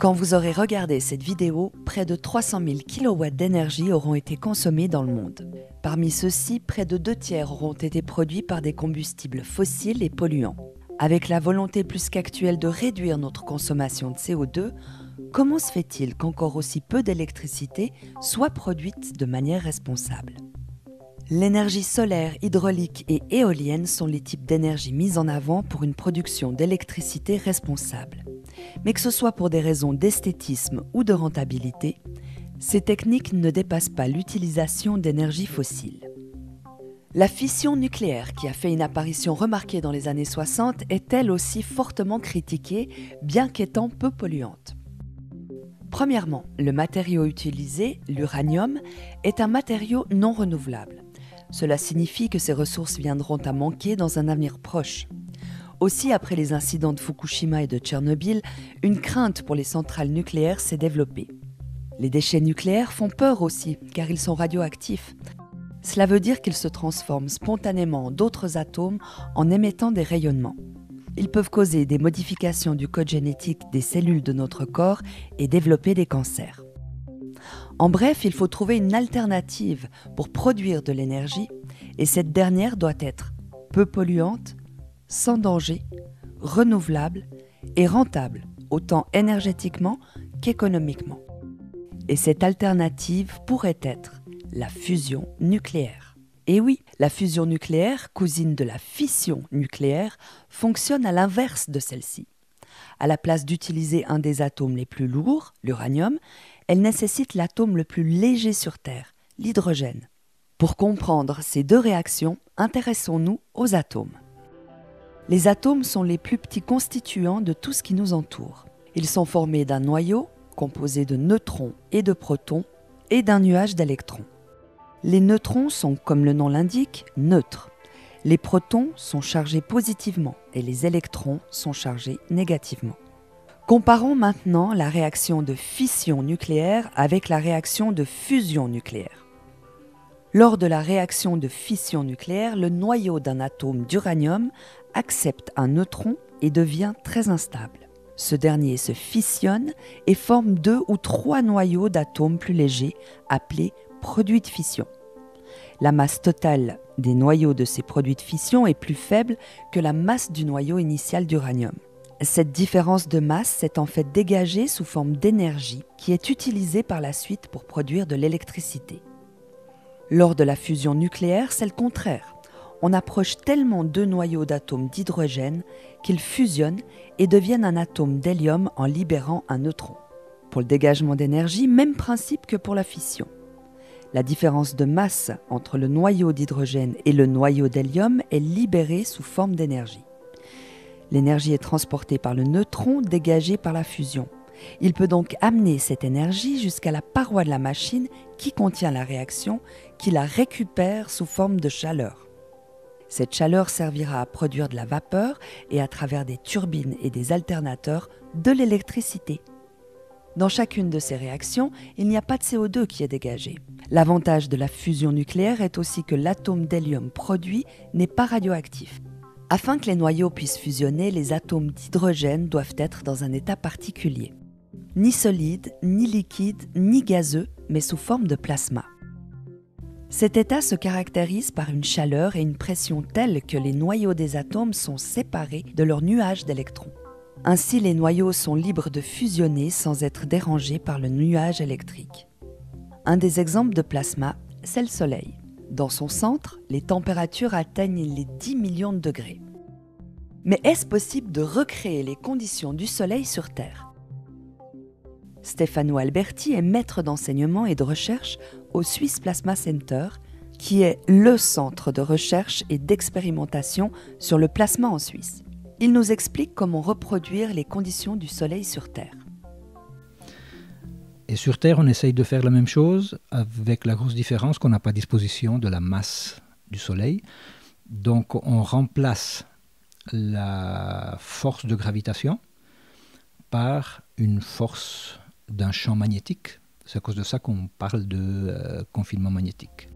Quand vous aurez regardé cette vidéo, près de 300 000 kW d'énergie auront été consommés dans le monde. Parmi ceux-ci, près de 2/3 auront été produits par des combustibles fossiles et polluants. Avec la volonté plus qu'actuelle de réduire notre consommation de CO2, comment se fait-il qu'encore aussi peu d'électricité soit produite de manière responsable ? L'énergie solaire, hydraulique et éolienne sont les types d'énergie mis en avant pour une production d'électricité responsable. Mais que ce soit pour des raisons d'esthétisme ou de rentabilité, ces techniques ne dépassent pas l'utilisation d'énergie fossile. La fission nucléaire, qui a fait une apparition remarquée dans les années 60, est elle aussi fortement critiquée, bien qu'étant peu polluante. Premièrement, le matériau utilisé, l'uranium, est un matériau non renouvelable. Cela signifie que ses ressources viendront à manquer dans un avenir proche. Aussi, après les incidents de Fukushima et de Tchernobyl, une crainte pour les centrales nucléaires s'est développée. Les déchets nucléaires font peur aussi, car ils sont radioactifs. Cela veut dire qu'ils se transforment spontanément en d'autres atomes en émettant des rayonnements. Ils peuvent causer des modifications du code génétique des cellules de notre corps et développer des cancers. En bref, il faut trouver une alternative pour produire de l'énergie et cette dernière doit être peu polluante, sans danger, renouvelable et rentable, autant énergétiquement qu'économiquement. Et cette alternative pourrait être la fusion nucléaire. Et oui, la fusion nucléaire, cousine de la fission nucléaire, fonctionne à l'inverse de celle-ci. À la place d'utiliser un des atomes les plus lourds, l'uranium, elle nécessite l'atome le plus léger sur Terre, l'hydrogène. Pour comprendre ces deux réactions, intéressons-nous aux atomes. Les atomes sont les plus petits constituants de tout ce qui nous entoure. Ils sont formés d'un noyau, composé de neutrons et de protons, et d'un nuage d'électrons. Les neutrons sont, comme le nom l'indique, neutres. Les protons sont chargés positivement et les électrons sont chargés négativement. Comparons maintenant la réaction de fission nucléaire avec la réaction de fusion nucléaire. Lors de la réaction de fission nucléaire, le noyau d'un atome d'uranium accepte un neutron et devient très instable. Ce dernier se fissionne et forme 2 ou 3 noyaux d'atomes plus légers, appelés produits de fission. La masse totale des noyaux de ces produits de fission est plus faible que la masse du noyau initial d'uranium. Cette différence de masse s'est en fait dégagée sous forme d'énergie qui est utilisée par la suite pour produire de l'électricité. Lors de la fusion nucléaire, c'est le contraire. On approche tellement 2 noyaux d'atomes d'hydrogène qu'ils fusionnent et deviennent un atome d'hélium en libérant un neutron. Pour le dégagement d'énergie, même principe que pour la fission. La différence de masse entre le noyau d'hydrogène et le noyau d'hélium est libérée sous forme d'énergie. L'énergie est transportée par le neutron dégagé par la fusion. Il peut donc amener cette énergie jusqu'à la paroi de la machine qui contient la réaction, qui la récupère sous forme de chaleur. Cette chaleur servira à produire de la vapeur et à travers des turbines et des alternateurs, de l'électricité. Dans chacune de ces réactions, il n'y a pas de CO2 qui est dégagé. L'avantage de la fusion nucléaire est aussi que l'atome d'hélium produit n'est pas radioactif. Afin que les noyaux puissent fusionner, les atomes d'hydrogène doivent être dans un état particulier. Ni solide, ni liquide, ni gazeux, mais sous forme de plasma. Cet état se caractérise par une chaleur et une pression telles que les noyaux des atomes sont séparés de leur nuage d'électrons. Ainsi, les noyaux sont libres de fusionner sans être dérangés par le nuage électrique. Un des exemples de plasma, c'est le Soleil. Dans son centre, les températures atteignent les 10 millions de degrés. Mais est-ce possible de recréer les conditions du Soleil sur Terre ? Stefano Alberti est maître d'enseignement et de recherche au Swiss Plasma Center, qui est le centre de recherche et d'expérimentation sur le plasma en Suisse. Il nous explique comment reproduire les conditions du Soleil sur Terre. Et sur Terre, on essaye de faire la même chose avec la grosse différence qu'on n'a pas à disposition de la masse du Soleil. Donc on remplace la force de gravitation par une force d'un champ magnétique. C'est à cause de ça qu'on parle de confinement magnétique.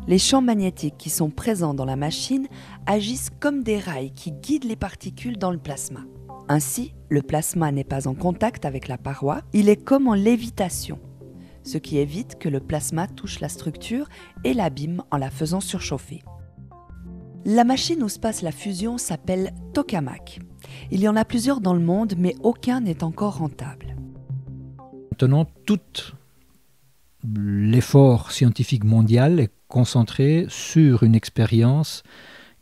Les champs magnétiques qui sont présents dans la machine agissent comme des rails qui guident les particules dans le plasma. Ainsi, le plasma n'est pas en contact avec la paroi, il est comme en lévitation, ce qui évite que le plasma touche la structure et l'abîme en la faisant surchauffer. La machine où se passe la fusion s'appelle tokamak. Il y en a plusieurs dans le monde, mais aucun n'est encore rentable. Maintenant, tout l'effort scientifique mondial est concentré sur une expérience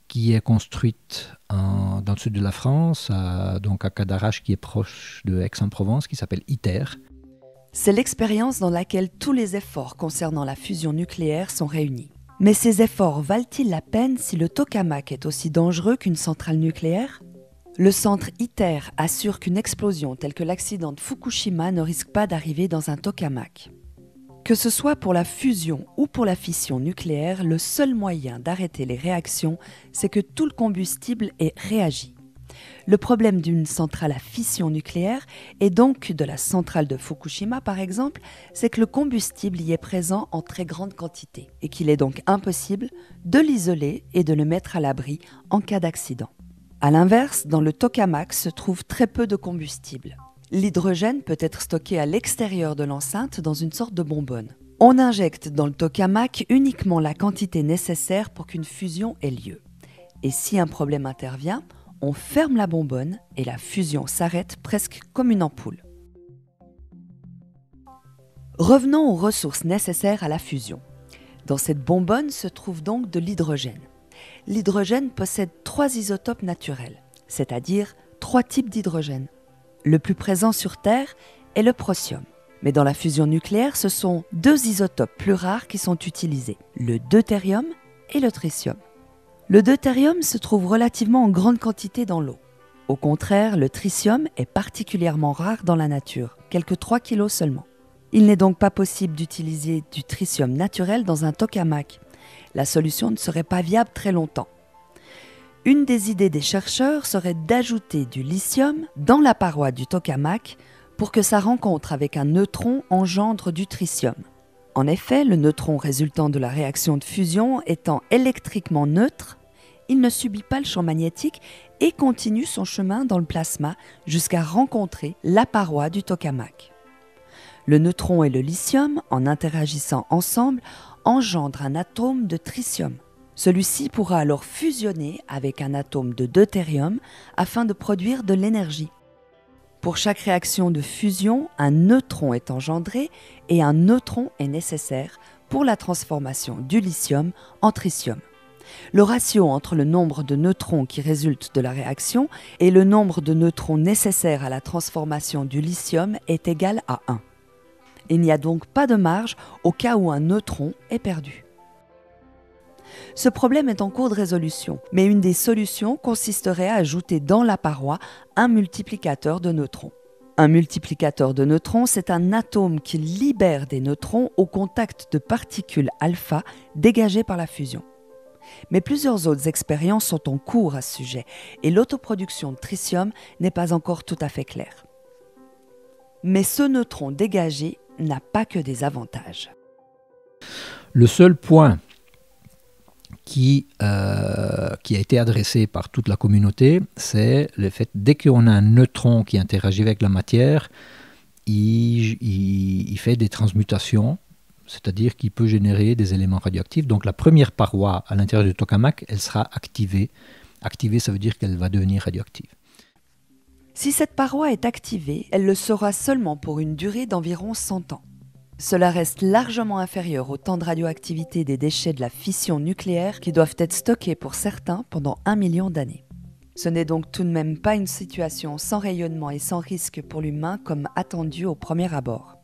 qui est construite dans le sud de la France, donc à Cadarache, qui est proche de Aix-en-Provence, qui s'appelle ITER. C'est l'expérience dans laquelle tous les efforts concernant la fusion nucléaire sont réunis. Mais ces efforts valent-ils la peine si le tokamak est aussi dangereux qu'une centrale nucléaire ? Le centre ITER assure qu'une explosion telle que l'accident de Fukushima ne risque pas d'arriver dans un tokamak. Que ce soit pour la fusion ou pour la fission nucléaire, le seul moyen d'arrêter les réactions, c'est que tout le combustible ait réagi. Le problème d'une centrale à fission nucléaire, et donc de la centrale de Fukushima par exemple, c'est que le combustible y est présent en très grande quantité et qu'il est donc impossible de l'isoler et de le mettre à l'abri en cas d'accident. A l'inverse, dans le tokamak se trouve très peu de combustible. L'hydrogène peut être stocké à l'extérieur de l'enceinte dans une sorte de bonbonne. On injecte dans le tokamak uniquement la quantité nécessaire pour qu'une fusion ait lieu. Et si un problème intervient, on ferme la bonbonne et la fusion s'arrête presque comme une ampoule. Revenons aux ressources nécessaires à la fusion. Dans cette bonbonne se trouve donc de l'hydrogène. L'hydrogène possède 3 isotopes naturels, c'est-à-dire 3 types d'hydrogène. Le plus présent sur Terre est le procium. Mais dans la fusion nucléaire, ce sont 2 isotopes plus rares qui sont utilisés, le deutérium et le tritium. Le deutérium se trouve relativement en grande quantité dans l'eau. Au contraire, le tritium est particulièrement rare dans la nature, quelques 3 kg seulement. Il n'est donc pas possible d'utiliser du tritium naturel dans un tokamak. La solution ne serait pas viable très longtemps. Une des idées des chercheurs serait d'ajouter du lithium dans la paroi du tokamak pour que sa rencontre avec un neutron engendre du tritium. En effet, le neutron résultant de la réaction de fusion étant électriquement neutre, il ne subit pas le champ magnétique et continue son chemin dans le plasma jusqu'à rencontrer la paroi du tokamak. Le neutron et le lithium, en interagissant ensemble, engendrent un atome de tritium. Celui-ci pourra alors fusionner avec un atome de deutérium afin de produire de l'énergie. Pour chaque réaction de fusion, un neutron est engendré et un neutron est nécessaire pour la transformation du lithium en tritium. Le ratio entre le nombre de neutrons qui résultent de la réaction et le nombre de neutrons nécessaires à la transformation du lithium est égal à 1. Il n'y a donc pas de marge au cas où un neutron est perdu. Ce problème est en cours de résolution, mais une des solutions consisterait à ajouter dans la paroi un multiplicateur de neutrons. Un multiplicateur de neutrons, c'est un atome qui libère des neutrons au contact de particules alpha dégagées par la fusion. Mais plusieurs autres expériences sont en cours à ce sujet et l'autoproduction de tritium n'est pas encore tout à fait claire. Mais ce neutron dégagé n'a pas que des avantages. Le seul point qui a été adressé par toute la communauté, c'est le fait, dès qu'on a un neutron qui interagit avec la matière, il fait des transmutations, c'est-à-dire qu'il peut générer des éléments radioactifs. Donc la première paroi à l'intérieur du tokamak, elle sera activée. Activée, ça veut dire qu'elle va devenir radioactive. Si cette paroi est activée, elle le sera seulement pour une durée d'environ 100 ans. Cela reste largement inférieur au temps de radioactivité des déchets de la fission nucléaire qui doivent être stockés pour certains pendant 1 million d'années. Ce n'est donc tout de même pas une situation sans rayonnement et sans risque pour l'humain comme attendu au premier abord.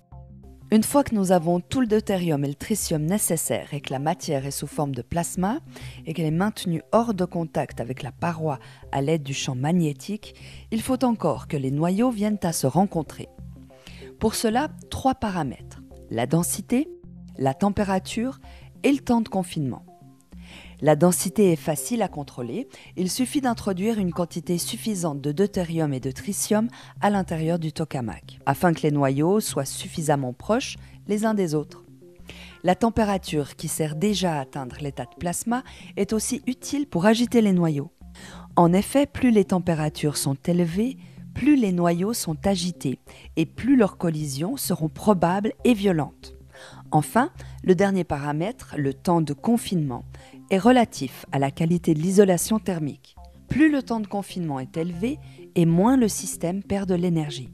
Une fois que nous avons tout le deutérium et le tritium nécessaires et que la matière est sous forme de plasma et qu'elle est maintenue hors de contact avec la paroi à l'aide du champ magnétique, il faut encore que les noyaux viennent à se rencontrer. Pour cela, 3 paramètres. La densité, la température et le temps de confinement. La densité est facile à contrôler, il suffit d'introduire une quantité suffisante de deutérium et de tritium à l'intérieur du tokamak, afin que les noyaux soient suffisamment proches les uns des autres. La température, qui sert déjà à atteindre l'état de plasma, est aussi utile pour agiter les noyaux. En effet, plus les températures sont élevées, plus les noyaux sont agités et plus leurs collisions seront probables et violentes. Enfin, le dernier paramètre, le temps de confinement, est relatif à la qualité de l'isolation thermique. Plus le temps de confinement est élevé et moins le système perd de l'énergie.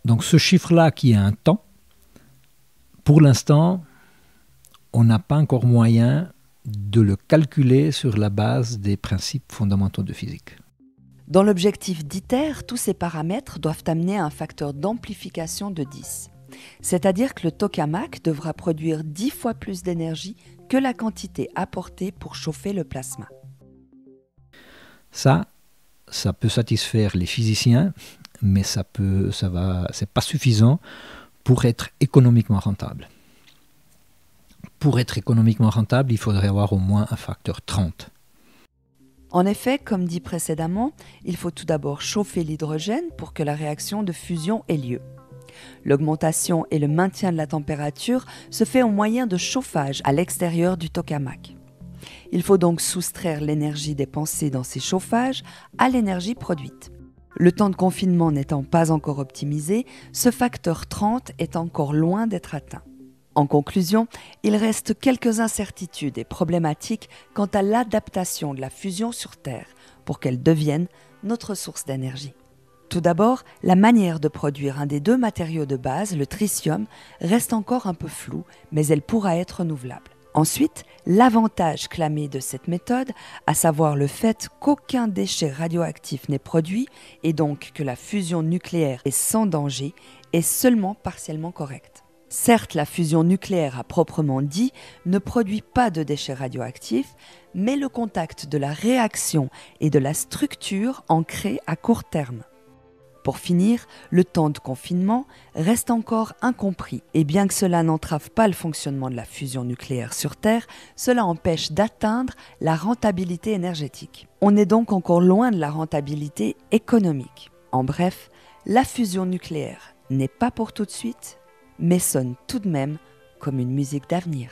Donc ce chiffre-là qui a un temps, pour l'instant, on n'a pas encore moyen de le calculer sur la base des principes fondamentaux de physique. Dans l'objectif d'ITER, tous ces paramètres doivent amener à un facteur d'amplification de 10. C'est-à-dire que le tokamak devra produire 10 fois plus d'énergie que la quantité apportée pour chauffer le plasma. Ça peut satisfaire les physiciens, mais c'est pas suffisant pour être économiquement rentable. Pour être économiquement rentable, il faudrait avoir au moins un facteur 30. En effet, comme dit précédemment, il faut tout d'abord chauffer l'hydrogène pour que la réaction de fusion ait lieu. L'augmentation et le maintien de la température se fait au moyen de chauffage à l'extérieur du tokamak. Il faut donc soustraire l'énergie dépensée dans ces chauffages à l'énergie produite. Le temps de confinement n'étant pas encore optimisé, ce facteur 30 est encore loin d'être atteint. En conclusion, il reste quelques incertitudes et problématiques quant à l'adaptation de la fusion sur Terre pour qu'elle devienne notre source d'énergie. Tout d'abord, la manière de produire un des deux matériaux de base, le tritium, reste encore un peu floue, mais elle pourra être renouvelable. Ensuite, l'avantage clamé de cette méthode, à savoir le fait qu'aucun déchet radioactif n'est produit et donc que la fusion nucléaire est sans danger, est seulement partiellement correcte. Certes, la fusion nucléaire à proprement dit ne produit pas de déchets radioactifs, mais le contact de la réaction et de la structure en crée à court terme. Pour finir, le temps de confinement reste encore incompris et bien que cela n'entrave pas le fonctionnement de la fusion nucléaire sur Terre, cela empêche d'atteindre la rentabilité énergétique. On est donc encore loin de la rentabilité économique. En bref, la fusion nucléaire n'est pas pour tout de suite, mais sonne tout de même comme une musique d'avenir.